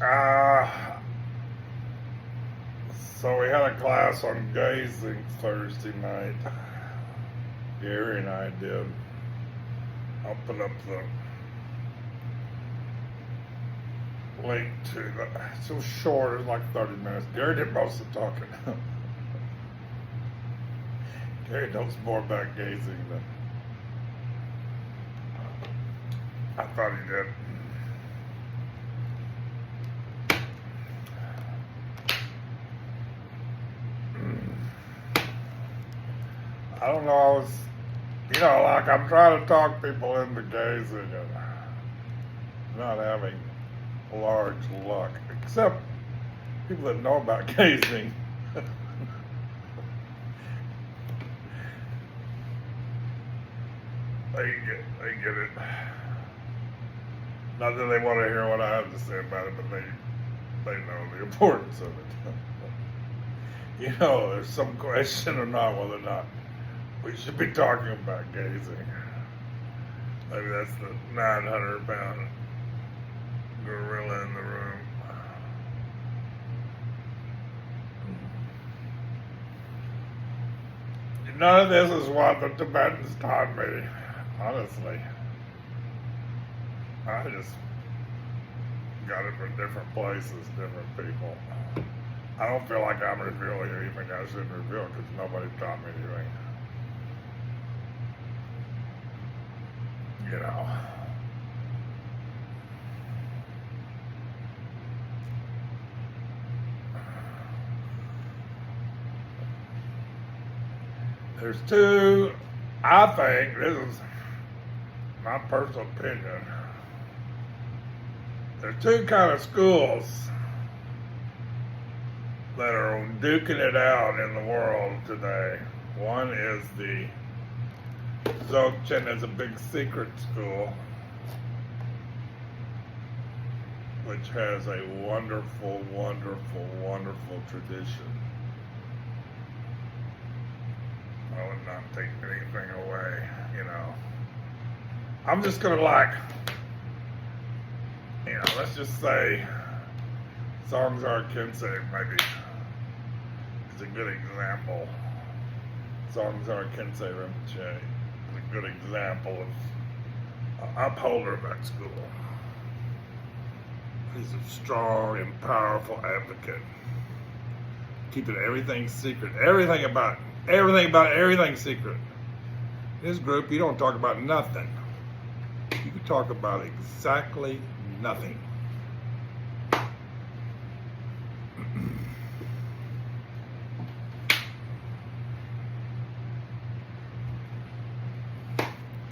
Uh, so we had a class on gazing Thursday night. Gary and I did. I'll put up the link to the. It's so short, it's like 30 minutes. Gary did most of the talking. Gary knows more about gazing than I thought he did. I don't know, I was, like I'm trying to talk people into gazing and not having large luck, except people that know about gazing. They get it. Not that they want to hear what I have to say about it, but they know the importance of it. There's some question or not whether or not we should be talking about gazing. Maybe that's the 900-pound gorilla in the room. None of this is what the Tibetans taught me, honestly. I just got it from different places, different people. I don't feel like I'm revealing anything I shouldn't reveal because nobody taught me anything. There's two, I think, this is my personal opinion, there's two kind of schools that are duking it out in the world today. One is the Dzogchen is a big secret school, which has a wonderful, wonderful, wonderful tradition. I would not take anything away, I'm just gonna let's just say Dzongzar Khyentse maybe is a good example. Dzongzar Khyentse Rinpoche is a good example of an upholder of that school. He's a strong and powerful advocate, keeping everything secret, everything about everything secret. In his group, you don't talk about nothing. You can talk about exactly nothing.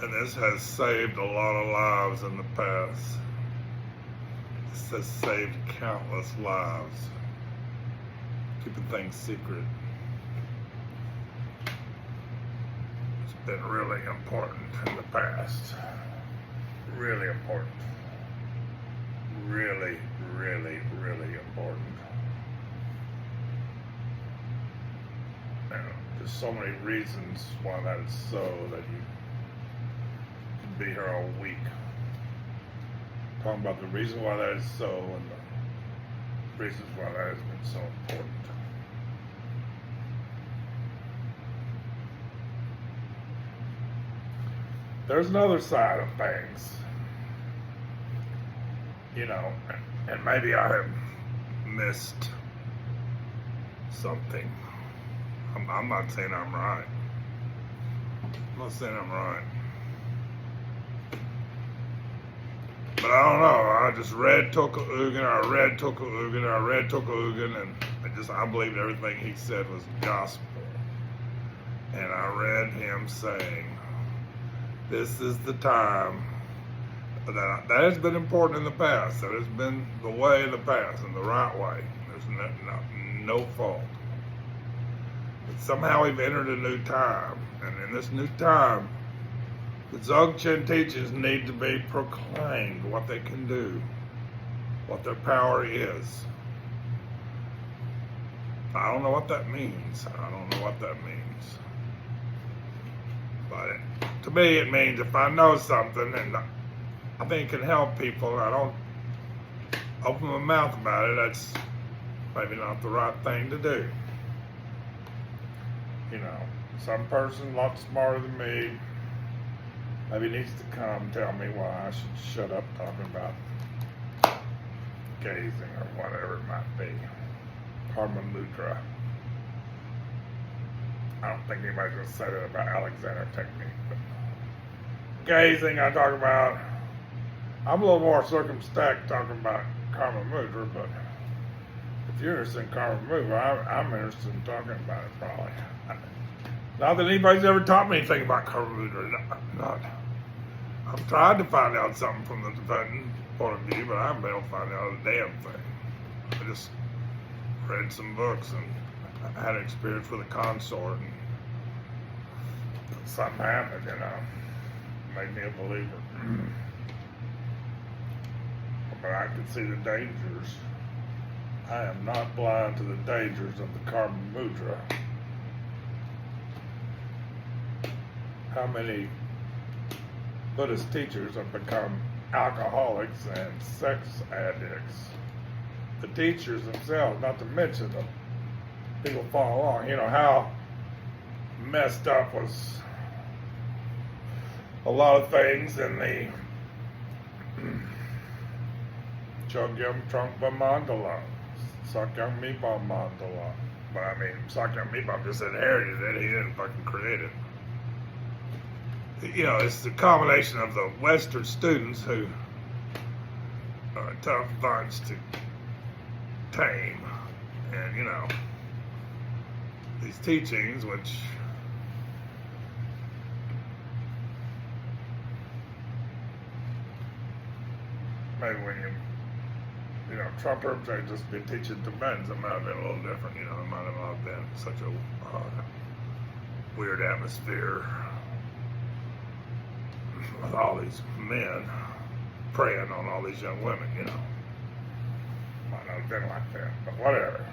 And this has saved a lot of lives in the past. This has saved countless lives. Keeping things secret. It's been really important in the past. Really important. Really, really, really important. There's so many reasons why that is so that you be here all week talking about the reason why that is so and the reasons why that has been so important. There's another side of things, and maybe I have missed something. I'm not saying I'm right. I'm not saying I'm right. But I don't know, I just read Tulku Ugin, and I believed everything he said was gospel. And I read him saying, this is the time that has been important in the past, that has been the way in the past, and the right way. There's no fault. But somehow we've entered a new time, and in this new time, the Dzogchen teachings need to be proclaimed, what they can do, what their power is. I don't know what that means. But to me it means if I know something and I think it can help people. I don't open my mouth about it. That's maybe not the right thing to do. You know, some person a lot smarter than me maybe needs to come and tell me why I should shut up talking about gazing or whatever it might be. Karma Mudra. I don't think anybody's going to say that about Alexander technique, but gazing I talk about. I'm a little more circumspect talking about Karma Mudra, but if you're interested in Karma Mudra, I'm interested in talking about it probably. Not that anybody's ever taught me anything about Karma Mudra. Not. I've tried to find out something from the Tibetan point of view, but I haven't been able to find out a damn thing. I just read some books and I had an experience with a consort, and something happened, you know, made me a believer. But I could see the dangers. I am not blind to the dangers of the Karma Mudra. How many Buddhist teachers have become alcoholics and sex addicts? The teachers themselves, not to mention the people follow along. You know how messed up was a lot of things in the Chogyam Trungpa Mandala, Sakyam Mipa Mandala. But I mean, Sakyam Mipa just inherited it, he didn't fucking create it. You know, it's the combination of the Western students who are a tough bunch to tame, and you know, these teachings, which maybe when you know, Trump may just be teaching Tibetans, it might have been a little different, you know, it might have not been such a weird atmosphere with all these men preying on all these young women, you know. Might not have been like that, but whatever.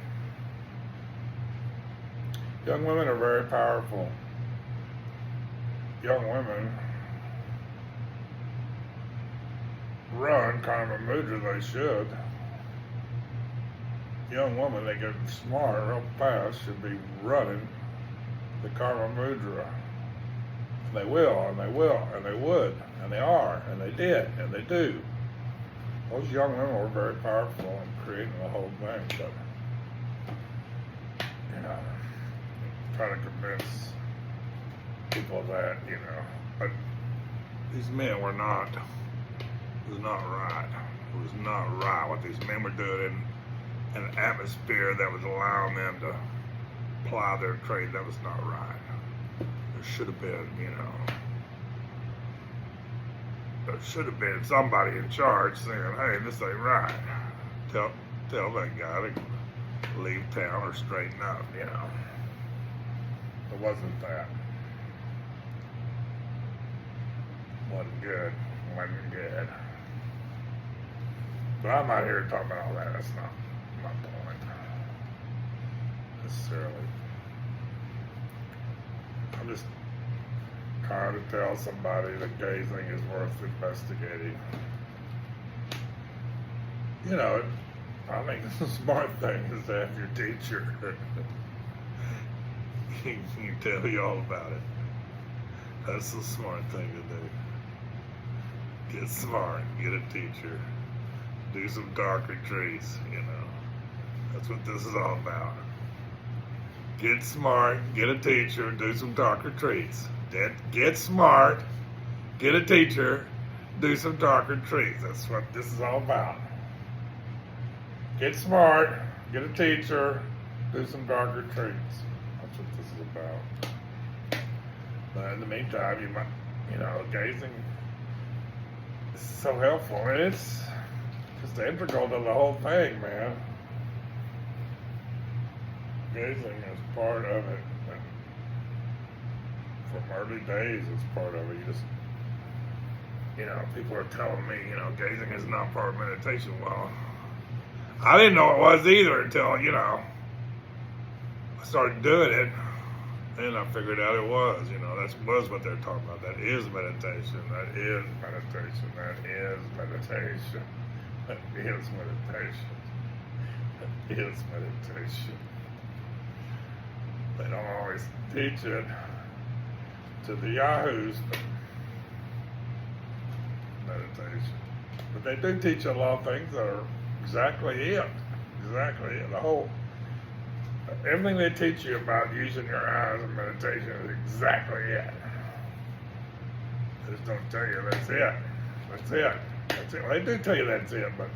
Young women are very powerful. Young women run Karma Mudra, they should. Young women, they get smart real fast, should be running the Karma Mudra. They will, and they will, and they would, and they are, and they did, and they do. Those young women were very powerful in creating the whole thing, but, you know, try to convince people of that, you know. But these men were not, it was not right. It was not right what these men were doing in an atmosphere that was allowing them to ply their trade. That was not right. There should have been, you know, there should have been somebody in charge saying, hey, this ain't right. Tell that guy to leave town or straighten up, you know. It wasn't that. Wasn't good. Wasn't good. But I'm not here talking about all that. That's not my point necessarily. I'm just trying to tell somebody that gazing is worth investigating. You know, I think the smart thing is to have your teacher. He can tell you all about it. That's the smart thing to do. Get smart, get a teacher, do some dark retreats, you know. That's what this is all about. Get smart, get a teacher, do some dark retreats. Get smart, get a teacher, do some dark retreats. That's what this is all about. Get smart, get a teacher, do some dark retreats. That's what this is about. But in the meantime, you might, you know, gazing is so helpful, and it's just integral to the whole thing, man. Gazing is part of it. And from early days, it's part of it. You just, you know, people are telling me, you know, gazing is not part of meditation. Well, I didn't know it was either until, you know, I started doing it. And I figured out it was, that was what they're talking about. That is meditation. That is meditation. That is meditation. That is meditation. That is meditation. They don't always teach it to the yahoos, but meditation. But they do teach a lot of things that are exactly it. Exactly it. Everything they teach you about using your eyes in meditation is exactly it. They just don't tell you that's it. That's it. That's it. Well, they do tell you that's it, but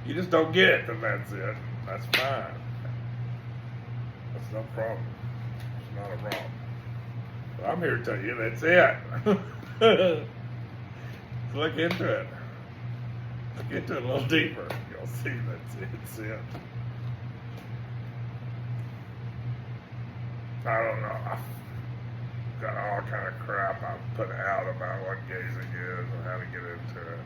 you just don't get it that that's it. That's fine. That's no problem. It's not a problem. But I'm here to tell you that's it. Look into it. Look into it a little deeper. You'll see it's it. I don't know. I've got all kind of crap I've put out about what gazing is and how to get into it.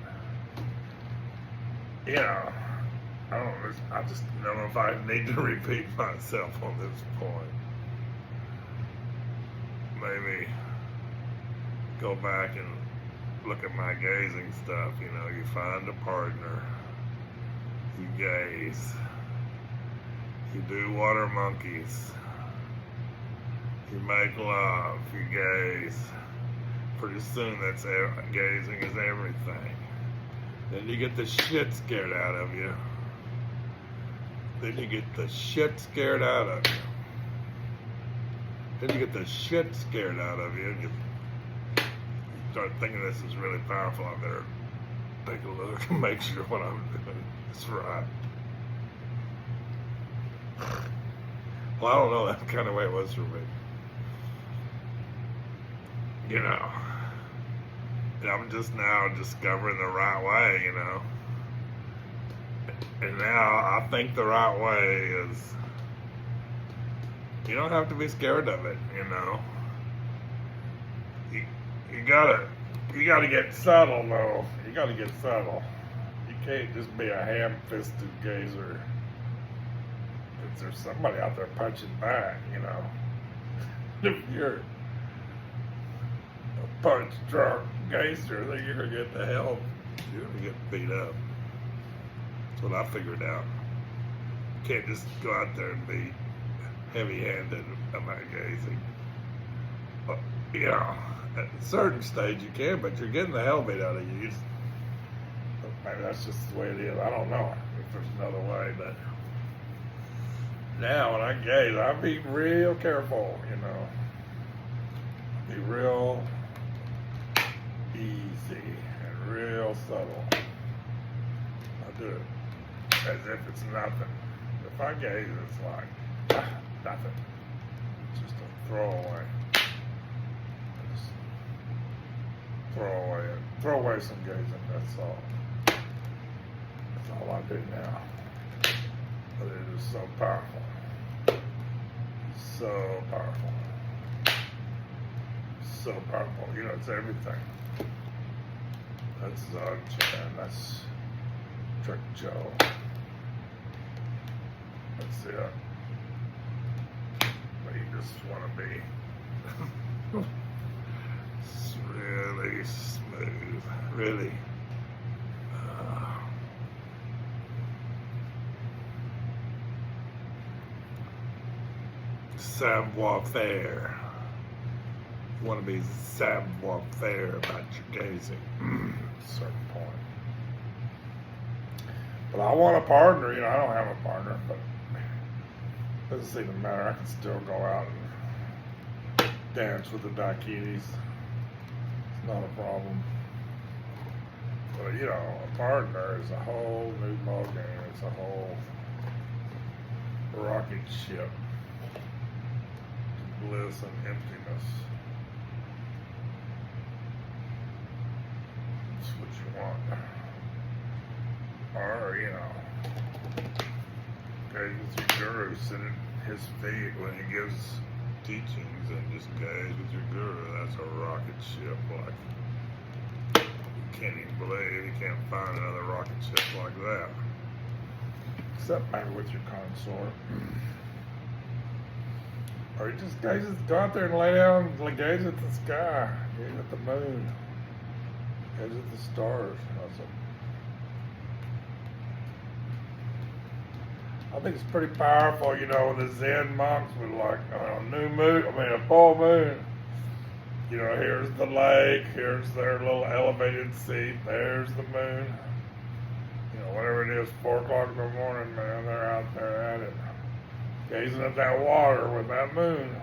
I just don't know if I need to repeat myself on this point. Maybe go back and look at my gazing stuff. You find a partner, you gaze, you do water monkeys. You make love, you gaze. Pretty soon that's gazing is everything. Then you get the shit scared out of you. Then you get the shit scared out of you. Then you get the shit scared out of you, and you start thinking this is really powerful. I better take a look and make sure what I'm doing is right. Well, I don't know, that's the kind of way it was for me. I'm just now discovering the right way, And now I think the right way is, you don't have to be scared of it, You gotta get subtle, though. You gotta get subtle. You can't just be a ham-fisted gazer. There's somebody out there punching back, If you're punch drunk gazer, then you're gonna get you're gonna get beat up. That's what I figured out. You can't just go out there and be heavy-handed about gazing. But, at a certain stage you can, but you're getting the hell beat out of you. Maybe that's just the way it is. I don't know if there's another way, but now when I gaze, I be real careful, Be real easy and real subtle. I do it as if it's nothing. If I gaze, it's like nothing. It's just a throwaway. Just throw away some gazing. That's all. That's all I do now. But it is so powerful. So powerful. So powerful. It's everything. That's Chan. That's Trick Joe. That's it. But you just want to be it's really smooth. Really. Savoir-faire. You want to be savoir-faire about your gazing at a certain point. But I want a partner, I don't have a partner, but it doesn't even matter. I can still go out and dance with the dakinis. It's not a problem. But a partner is a whole new ballgame. It's a whole rocket ship. Bliss and emptiness. That's what you want. Or, gaze with your guru, sit at his feet when he gives teachings and just gaze with your guru. That's a rocket ship. Like, you can't even believe you can't find another rocket ship like that. Except maybe with your consort. Or you just go out there and lay down and gaze at the sky, gaze at the moon, gaze at the stars. I think it's pretty powerful, you know, when the Zen monks would like on a new moon, a full moon. You know, here's the lake, here's their little elevated seat, there's the moon. You know, whatever it is, 4 o'clock in the morning, man, they're out there at it, gazing at that water with that moon.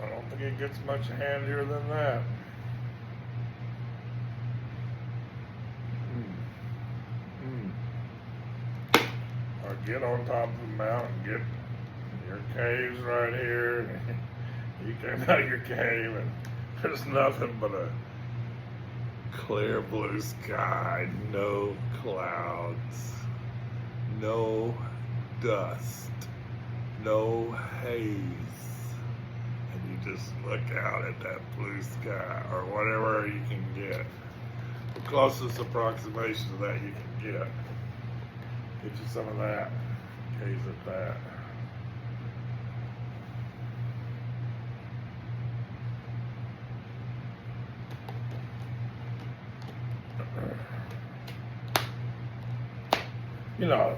I don't think it gets much handier than that. Or get on top of the mountain, get your caves right here. You came out of your cave and there's nothing but a clear blue sky, no clouds, no dust, no haze. And you just look out at that blue sky or whatever you can get. The closest approximation to that you can get. Get you some of that. Gaze at that. You know,